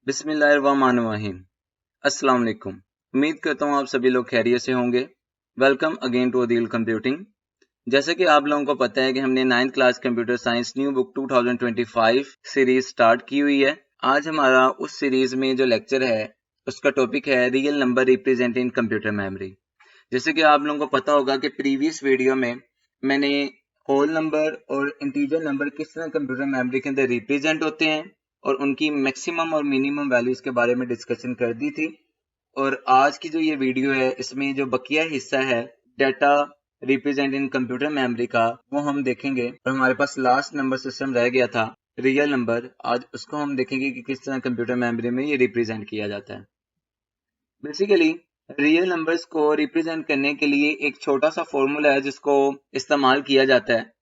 बिस्मिल्लाहिर्रहमानिर्रहीम। अस्सलाम वालेकुम। उम्मीद करता हूँ आप सभी लोग खैरियत से होंगे। Welcome again to Adeel computing. जैसे कि आप लोगों को पता है कि हमने 9th class computer science new book 2025 series start की हुई है। आज हमारा उस सीरीज में जो लेक्चर है उसका टॉपिक है real number representing computer memory. जैसे कि आप लोगों को पता होगा कि प्रीवियस वीडियो में मैंने होल नंबर और इंटीजर नंबर किस तरह कंप्यूटर मेमोरी के अंदर रिप्रेजेंट होते हैं और उनकी मैक्सिमम और मिनिमम वैल्यूज के बारे में डिस्कशन कर दी थी। और आज की जो ये वीडियो है इसमें जो बकिया हिस्सा है data represent in computer memory का वो हम देखेंगे। और हमारे पास लास्ट नंबर सिस्टम रह गया था रियल नंबर, आज उसको हम देखेंगे कि किस तरह कंप्यूटर मेमोरी में ये रिप्रेजेंट किया जाता है। बेसिकली रियल नंबर्स को रिप्रेजेंट करने के लिए एक छोटा सा फॉर्मूला है जिसको इस्तेमाल किया जाता है,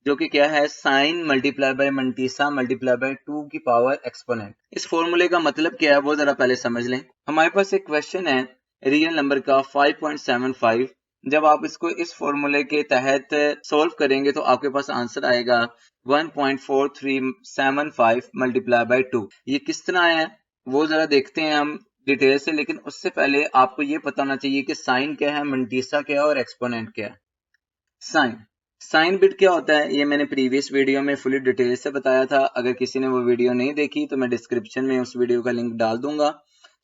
जो कि क्या है, sign multiply by mantissa multiply by 2 की पावर एक्सपोनेंट। इस फॉर्मूले का मतलब क्या है वो जरा पहले समझ लें। हमारे पास एक क्वेश्चन है रियल नंबर का 5.75। जब आप इसको इस फॉर्मूले के तहत सोल्व करेंगे तो आपके पास आंसर आएगा 1.4375 मल्टीप्लाई बाय 2। ये किस तरह है वो जरा देखते हैं हम डिटेल से, लेकिन उससे पहले आपको ये पता होना चाहिए कि साइन क्या है, मंटीसा क्या है और एक्सपोनेंट क्या है। साइन बिट क्या होता है ये मैंने प्रीवियस वीडियो में फुली डिटेल से बताया था। अगर किसी ने वो वीडियो नहीं देखी तो मैं डिस्क्रिप्शन में उस वीडियो का लिंक डाल दूंगा।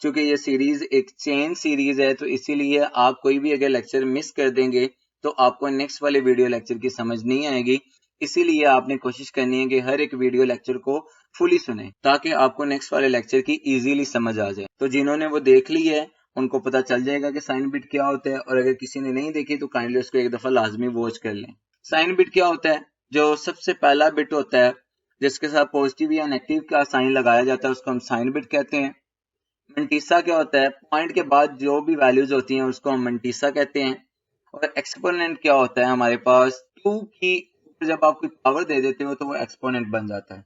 क्योंकि ये सीरीज एक चेन सीरीज है तो इसीलिए आप कोई भी अगर लेक्चर मिस कर देंगे तो आपको नेक्स्ट वाले वीडियो लेक्चर की समझ नहीं आएगी। इसीलिए आपने कोशिश करनी है कि हर एक वीडियो लेक्चर को फुली सुने ताकि आपको नेक्स्ट वाले लेक्चर की इजीली समझ आ जाए। तो जिन्होंने वो देख ली है उनको पता चल जाएगा कि साइन बिट क्या होता है, और अगर किसी ने नहीं देखी तो काइंडली उसको एक दफा लाजमी वॉच कर लें। साइन बिट क्या होता है? जो सबसे पहला बिट होता है जिसके साथ पॉजिटिव या नेगेटिव का साइन लगाया जाता है उसको हम साइन बिट कहते हैं। मंटीसा क्या होता है? पॉइंट के बाद जो भी वैल्यूज होती हैं उसको हम मंटीसा कहते हैं। और एक्सपोनेंट क्या होता है? हमारे पास 2 की जब आप कोई पावर दे देते हो तो वो एक्सपोनेंट बन जाता है।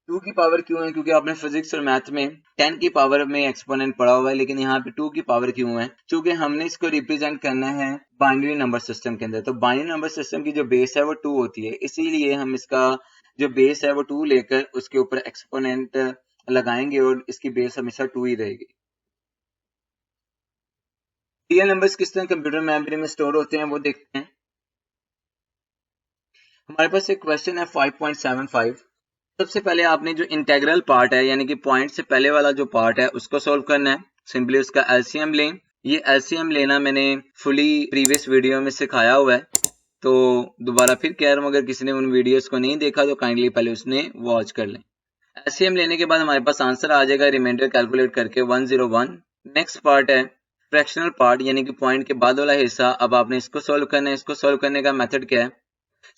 2 की पावर क्यों है? क्योंकि आपने फिजिक्स और मैथ में 10 की पावर में एक्सपोनेंट पढ़ा हुआ है, लेकिन यहाँ पे 2 की पावर क्यों है? क्योंकि हमने इसको रिप्रेजेंट करना है बाइनरी नंबर सिस्टम के अंदर। तो बाइनरी नंबर सिस्टम की जो बेस है वो 2 होती है, इसीलिए हम इसका जो बेस है वो 2 लेकर उसके ऊपर एक्सपोनेंट लगाएंगे और इसकी बेस हमेशा 2 ही रहेगी। रियल नंबर्स किस तरह कंप्यूटर मेमोरी में स्टोर होते हैं वो देखते हैं। हमारे पास एक क्वेश्चन है 5.75। सबसे पहले आपने जो इंटेग्रल पार्ट है यानी कि पॉइंट से पहले वाला जो पार्ट है उसको सोल्व करना है। सिंपली उसका एलसीएम लें। ये एलसीएम लेना मैंने फुली प्रीवियस वीडियो में सिखाया हुआ है, तो दोबारा फिर कह रहा हूँ अगर किसी ने उन वीडियोस को नहीं देखा तो काइंडली पहले उसने वॉच कर लें। एलसीएम लेने के बाद हमारे पास आंसर आ जाएगा रिमाइंडर कैलकुलेट करके 101। नेक्स्ट पार्ट है फ्रैक्शनल पार्ट यानी कि पॉइंट के बाद वाला हिस्सा। अब आपने इसको सोल्व करना है। इसको सोल्व करने का मेथड क्या है?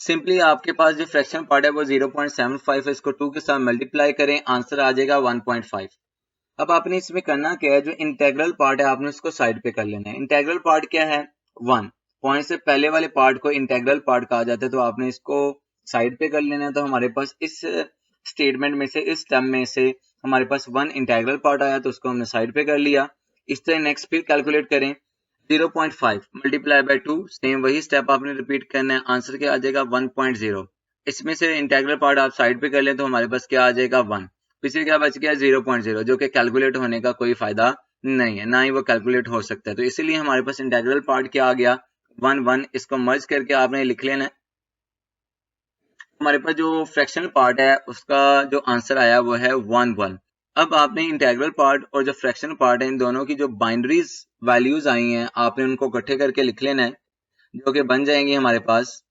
सिंपली आपके पास जो फ्रैक्शन पार्ट है वो 0.75 है, इसको 2 के साथ मल्टीप्लाई करें, आंसर आ जाएगा 1.5। अब आपने इसमें करना क्या है? जो इंटेग्रल पार्ट है आपने उसको साइड पे कर लेना है। इंटेग्रल पार्ट क्या है? 1। पॉइंट से पहले वाले पार्ट को इंटेग्रल पार्ट कहा जाता है, तो आपने इसको साइड पे कर लेना है। तो हमारे पास इस स्टेटमेंट में से, इस टर्म में से हमारे पास 1 इंटेग्रल पार्ट आया तो उसको हमने साइड पे कर लिया। इस तरह नेक्स्ट फिर कैलकुलेट करें 0.5 मल्टीप्लाई बाय 2, सेम वही स्टेप आपने रिपीट करना है। आंसर क्या आ जाएगा 1.0। इसमें से इंटेग्रल पार्ट आप साइड पे कर लें तो हमारे पास क्या आ जाएगा 1। पीछे क्या बच गया 0.0, जो कि कैलकुलेट होने का कोई फायदा नहीं है, ना ही वो कैलकुलेट हो सकता है। तो इसीलिए हमारे पास इंटेग्रल पार्ट क्या आ गया 1 इसको मर्ज करके आपने लिख लेना है। हमारे पास जो फ्रैक्शनल पार्ट है उसका जो आंसर आया वो है 1. अब आपने इंटेग्रल पार्ट और जो फ्रैक्शनल पार्ट है इन दोनों की जो बाइनरीज वैल्यूज आई हैं आपने उनको इकट्ठे करके लिख लेना है, जो कि बन जाएंगे हमारे पास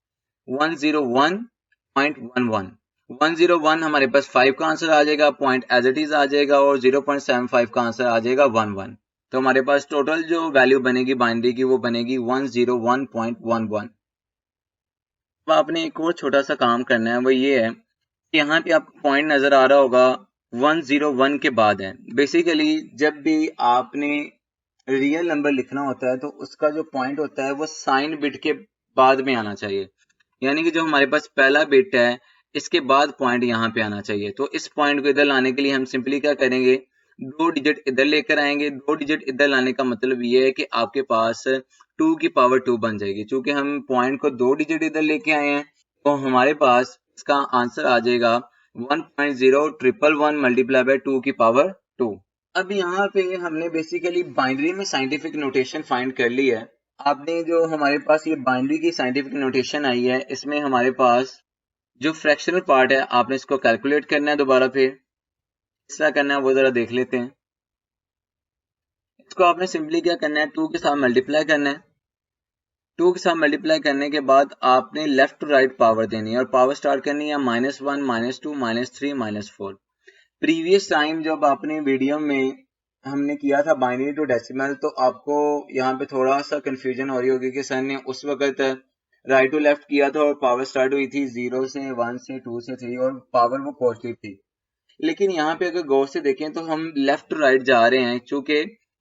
101.11। 101 हमारे पास 5 का आंसर आ जाएगा, पॉइंट एज इट इज आ जाएगा, और 0.75 का आंसर आ जाएगा 11। तो हमारे पास टोटल जो वैल्यू बनेगी बाइनरी की वो बनेगी 101.11। अब आपने एक और छोटा सा काम करना है, वो ये है कि यहाँ पे आपको पॉइंट नजर आ रहा होगा 101 के बाद है। बेसिकली जब भी आपने रियल नंबर लिखना होता है तो उसका जो पॉइंट होता है वो साइन बिट के बाद में आना चाहिए, यानी कि जो हमारे पास पहला बिट है इसके बाद पॉइंट यहाँ पे आना चाहिए। तो इस पॉइंट को इधर लाने के लिए हम सिंपली क्या करेंगे, 2 डिजिट इधर लेकर आएंगे। 2 डिजिट इधर लाने का मतलब ये है कि आपके पास 2 की पावर 2 बन जाएगी। चूंकि हम पॉइंट को 2 डिजिट इधर लेके आए हैं तो हमारे पास इसका आंसर आ जाएगा 1.0111 मल्टीप्लाई बाय 2 की पावर 2। अब यहाँ पे हमने बेसिकली बाइनरी में साइंटिफिक नोटेशन फाइंड कर ली है। आपने जो हमारे पास ये बाइनरी की साइंटिफिक नोटेशन आई है, इसमें हमारे पास जो फ्रैक्शनल पार्ट है आपने इसको कैलकुलेट करना है दोबारा, फिर किस तरह करना है वो जरा देख लेते हैं। इसको आपने सिंपली क्या करना है, 2 के साथ मल्टीप्लाई करना है। 2 के साथ मल्टीप्लाई करने के बाद आपने लेफ्ट टू राइट पावर देनी है और पावर स्टार्ट करनी है -1, -2, -3, -4। प्रीवियस टाइम जब आपने वीडियो में हमने किया था बाइनरी टू डेसिमल, तो आपको यहाँ पे थोड़ा सा कंफ्यूजन हो रही होगी कि सर ने उस वक्त राइट टू लेफ्ट किया था और पावर स्टार्ट हुई थी 0 से 1 से 2 से 3 और पावर वो पॉजिटिव थी। लेकिन यहाँ पे अगर गौर से देखें तो हम लेफ्ट टू राइट जा रहे हैं, चूंकि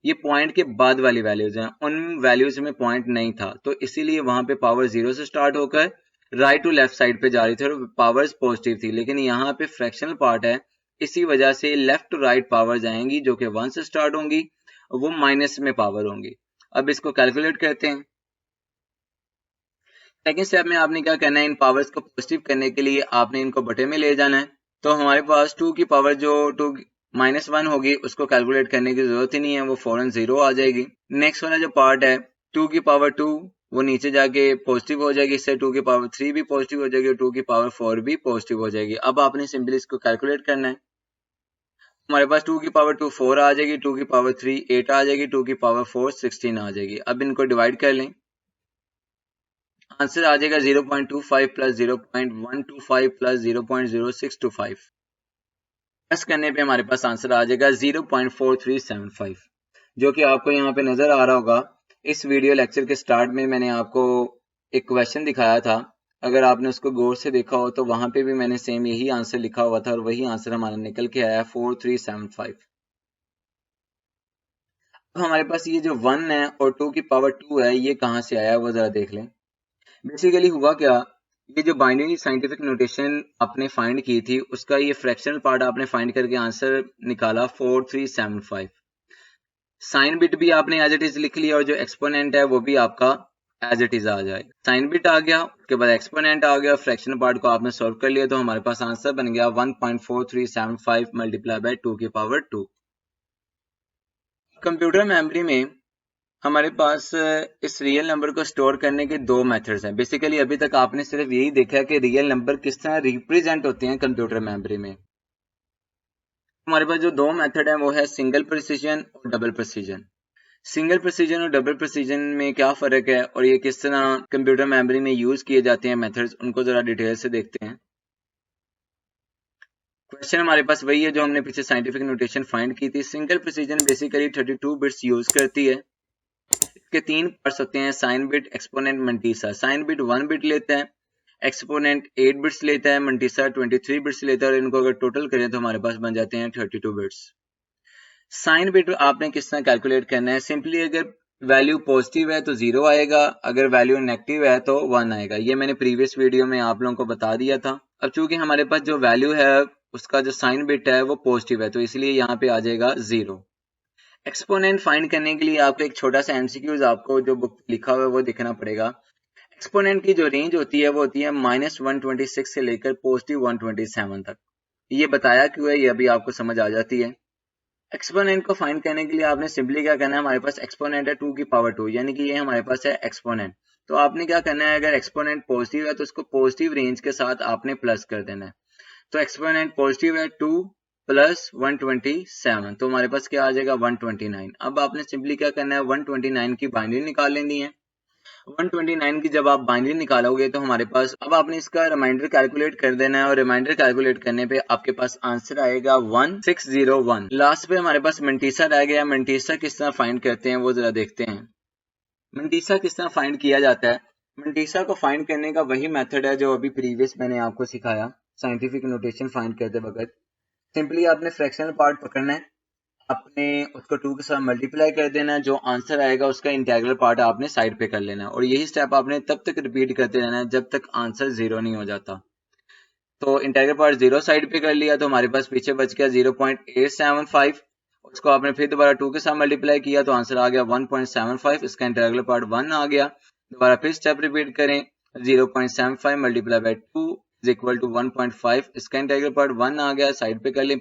ये पॉइंट के बाद वाली वैल्यूज हैं, उन वैल्यूज में पॉइंट नहीं था, तो इसीलिए वहां पे पावर 0 से स्टार्ट होकर राइट टू लेफ्ट साइड पे जा रही थी और पावर्स पॉजिटिव थी। लेकिन यहाँ पे फ्रैक्शनल पार्ट है, इसी वजह से लेफ्ट टू राइट पावर जाएंगी जो कि 1 से स्टार्ट होंगी, वो माइनस में पावर होंगी। अब इसको कैलकुलेट करते हैं। सेकेंड स्टेप में आपने क्या करना है, इन पावर्स को पॉजिटिव करने के लिए आपने इनको बटे में ले जाना है। तो हमारे पास 2 की पावर जो 2 -1 होगी उसको कैलकुलेट करने की जरूरत ही नहीं है, वो फौरन 0 आ जाएगी। नेक्स्ट वाला जो पार्ट है 2 की पावर 2, वो नीचे जाके पॉजिटिव हो जाएगी, इससे 2 की पावर 3 भी पॉजिटिव हो जाएगी और 2 की पावर 4 भी पॉजिटिव हो जाएगी। अब आपने सिंपली इसको कैलकुलेट करना है। हमारे पास 2 की पावर 2 4 आ जाएगी, 2 की पावर 3 8 आ जाएगी, 2 की पावर 4 16 आ जाएगी। अब इनको डिवाइड कर लें, आंसर आ जाएगा 0.25 प्लस 0.125 प्लस 0.0625। प्लस करने पे हमारे पास आंसर आ जाएगा 0.4375, जो कि आपको यहाँ पे नजर आ रहा होगा। इस वीडियो लेक्चर के स्टार्ट में मैंने आपको एक क्वेश्चन दिखाया था, अगर आपने उसको गौर से देखा हो तो वहां पे भी मैंने सेम यही आंसर लिखा हुआ था और वही आंसर हमारा निकल के आया 4375। अब हमारे पास ये जो 1 है और 2 की पावर 2 है, ये कहाँ से आया वो जरा देख लें। बेसिकली हुआ क्या, ये जो बाइनरी साइंटिफिक नोटेशन आपने फाइंड की थी उसका ये फ्रैक्शनल पार्ट आपने फाइंड करके आंसर निकाला 4375। साइन बिट भी आपने एज इट इज लिख लिया और जो एक्सपोनेंट है वो भी आपका एज इट इज आ जाए। साइन बिट आ गया, उसके बाद एक्सपोनेंट आ गया, फ्रैक्शनल पार्ट को आपने सॉल्व कर लिया, तो हमारे पास आंसर बन गया 1.4375 मल्टीप्लाई बाय 2 की पावर 2। कंप्यूटर मेमोरी में हमारे पास इस रियल नंबर को स्टोर करने के दो मेथड्स हैं। बेसिकली अभी तक आपने सिर्फ यही देखा है कि रियल नंबर किस तरह रिप्रेजेंट होते हैं कंप्यूटर मेमोरी में। हमारे पास जो दो मेथड है वो है सिंगल प्रिसीजन और डबल प्रिसीजन। सिंगल प्रिसीजन और डबल प्रिसीजन में क्या फर्क है और ये किस तरह कंप्यूटर मेमोरी में यूज किए जाते हैं मेथड्स, उनको जरा डिटेल से देखते हैं। क्वेश्चन हमारे पास वही है जो हमने पीछे साइंटिफिक नोटेशन फाइंड की थी। Single precision basically 32 bits use करती है। इसके 3 पार्ट्स होते हैं, sign bit, exponent, mantissa. Sign bit 1 bit लेता है, एक्सपोनेंट 8 बिट्स लेता है, मंटीसा 23 बिट्स लेता है और इनको अगर टोटल करें तो हमारे पास बन जाते हैं 32 बिट्स। साइन बिट आपने किस तरह कैलकुलेट करना है, सिंपली अगर वैल्यू पॉजिटिव है तो 0 आएगा, अगर वैल्यू नेगेटिव है तो 1 आएगा। ये मैंने प्रीवियस वीडियो में आप लोगों को बता दिया था। अब चूंकि हमारे पास जो वैल्यू है उसका जो साइन बिट है वो पॉजिटिव है, तो इसलिए यहाँ पे आ जाएगा 0। एक्सपोनेंट फाइंड करने के लिए आपको एक छोटा सा एमसीक्यूज आपको जो बुक लिखा हुआ है वो देखना पड़ेगा। एक्सपोनेंट की जो रेंज होती है वो होती है -126 से लेकर +127 तक। ये बताया क्यों है ये अभी आपको समझ आ जाती है। एक्सपोनेंट को फाइंड करने के लिए आपने सिंपली क्या करना है, हमारे पास एक्सपोनेंट है 2 की पावर 2, यानी कि ये हमारे पास है एक्सपोनेंट। तो आपने क्या करना है, अगर एक्सपोनेंट पॉजिटिव है तो उसको पॉजिटिव रेंज के साथ आपने प्लस कर देना है। तो एक्सपोनेंट पॉजिटिव है 2 प्लस 127, तो हमारे पास क्या आ जाएगा 129। अब आपने सिंपली क्या करना है, 129 की बाइनरी निकाल लेनी है। 129 की जब आप बाइनरी निकालोगे तो हमारे पास, अब आपने इसका रिमाइंडर कैलकुलेट कर देना है और रिमाइंडर कैलकुलेट करने पे आपके पास आंसर आएगा 1601। लास्ट पे हमारे पास मंटीसा रह गया। मंटीसा किस तरह फाइंड करते हैं वो जरा देखते हैं। मंटीसा किस तरह फाइंड किया जाता है, मंटीसा को फाइंड करने का वही मेथड है जो अभी प्रीवियस मैंने आपको सिखाया साइंटिफिक नोटेशन फाइंड करते वक्त। सिंपली आपने फ्रैक्शनल पार्ट पकड़ना है, आपने उसको 2 के साथ मल्टीप्लाई कर देना है, जो आंसर आएगा उसका इंटीग्रल पार्ट आपने साइड पे कर लेना है और यही स्टेप आपने तब तक रिपीट करते रहना है जब तक आंसर 0 नहीं हो जाता। तो इंटीग्रल पार्ट 0 साइड पे कर लिया तो हमारे पास पीछे बच गया 0.875। उसको आपने फिर दोबारा 2 के साथ मल्टीप्लाई किया तो आंसर आ गया 1.75। इसका इंटीग्रल पार्ट 1 आ गया। दोबारा फिर स्टेप रिपीट करें, 0.75 multiply by 2 is equal to 1.5। इसका इंटीग्रल पार्ट 1 आ गया, साइड पे कर लें।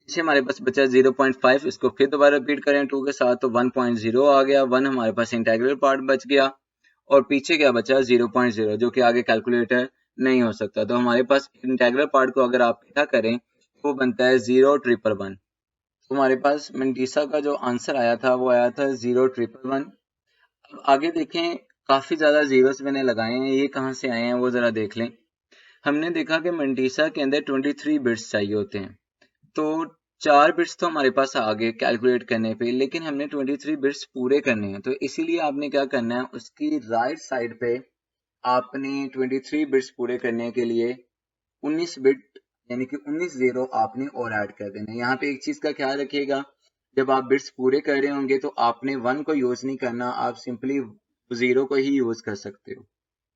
पीछे हमारे पास बचा 0.5, इसको फिर दोबारा रिपीट करें 2 के साथ तो 1.0 आ गया, 1 हमारे पास इंटेग्रल पार्ट बच गया और पीछे क्या बचा 0.0 जो कि आगे कैलकुलेटर नहीं हो सकता। तो हमारे पास इंटेग्रल पार्ट को अगर आप क्या करें वो बनता है 0,111। तो हमारे पास मंटीसा का जो आंसर आया था वो आया था 0,111। अब आगे देखें, काफी ज्यादा जीरोस मैंने लगाए हैं, ये कहाँ से आए हैं वो जरा देख लें। हमने देखा कि मंटीसा के अंदर 23 बिट्स चाहिए होते हैं, तो 4 बिट्स तो हमारे पास आ गए कैलकुलेट करने पे, लेकिन हमने 23 बिट्स पूरे करने हैं। तो इसीलिए आपने क्या करना है, उसकी राइट साइड पे आपने 23 बिट्स पूरे करने के लिए 19 बिट यानी कि 19 जीरो आपने और ऐड कर देना है। यहाँ पे एक चीज का ख्याल रखिएगा, जब आप बिट्स पूरे कर रहे होंगे तो आपने 1 को यूज नहीं करना, आप सिंपली 0 को ही यूज कर सकते हो।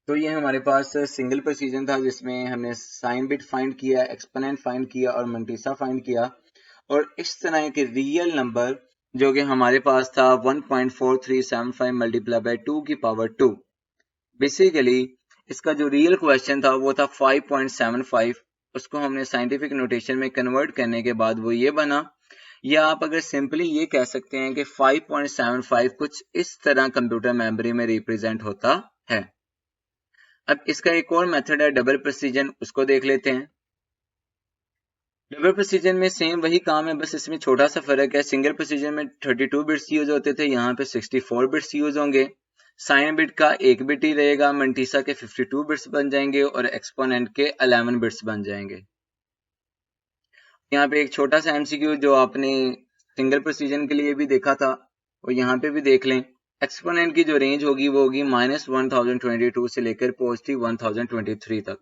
तो ये हमारे पास सिंगल प्रोसीजर था जिसमें हमने साइन बिट फाइंड किया, एक्सपोनेंट फाइंड किया और मंटीसा फाइंड किया। और इस तरह के रियल नंबर जो कि हमारे पास था 1.4375 मल्टीप्लाई बाय 2 की पावर 2। बेसिकली इसका जो रियल क्वेश्चन था वो था 5.75, उसको हमने साइंटिफिक नोटेशन में कन्वर्ट करने के बाद वो ये बना। या आप अगर सिंपली ये कह सकते हैं कि 5.75 कुछ इस तरह कंप्यूटर मेमोरी में रिप्रेजेंट होता है। अब इसका एक और मेथड है डबल प्रेसिजन, उसको देख लेते हैं। डबल प्रेसिजन में सेम वही काम है, बस इसमें छोटा सा फर्क है। सिंगल प्रेसिजन में 32 बिट्स यूज होते थे, यहाँ पे 64 बिट्स यूज होंगे। साइन बिट का 1 बिट ही रहेगा, मंटीसा के 52 बिट्स बन जाएंगे और एक्सपोनेंट के 11 बिट्स बन जाएंगे। यहाँ पे एक छोटा सा एमसीक्यू जो आपने सिंगल प्रेसिजन के लिए भी देखा था और यहाँ पे भी देख लें। एक्सपोनेंट की जो रेंज होगी वो होगी -1022 से लेकर पॉजिटिव 1023 तक।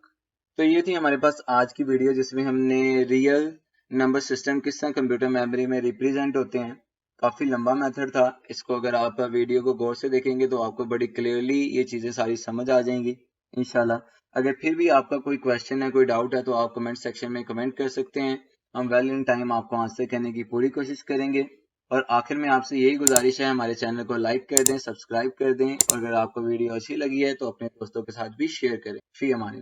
तो ये थी हमारे पास आज की वीडियो जिसमें हमने रियल नंबर सिस्टम किस तरह कंप्यूटर मेमोरी में रिप्रेजेंट होते हैं। काफी लंबा मेथड था, इसको अगर आप वीडियो को गौर से देखेंगे तो आपको बड़ी क्लियरली ये चीजें सारी समझ आ जाएंगी इंशाल्लाह। अगर फिर भी आपका कोई क्वेश्चन है, कोई डाउट है तो आप कमेंट सेक्शन में कमेंट कर सकते हैं, हम वेल इन टाइम आपको आंसर करने की पूरी कोशिश करेंगे। और आखिर में आपसे यही गुजारिश है, हमारे चैनल को लाइक कर दें, सब्सक्राइब कर दें और अगर आपको वीडियो अच्छी लगी है तो अपने दोस्तों के साथ भी शेयर करें। फी अमान।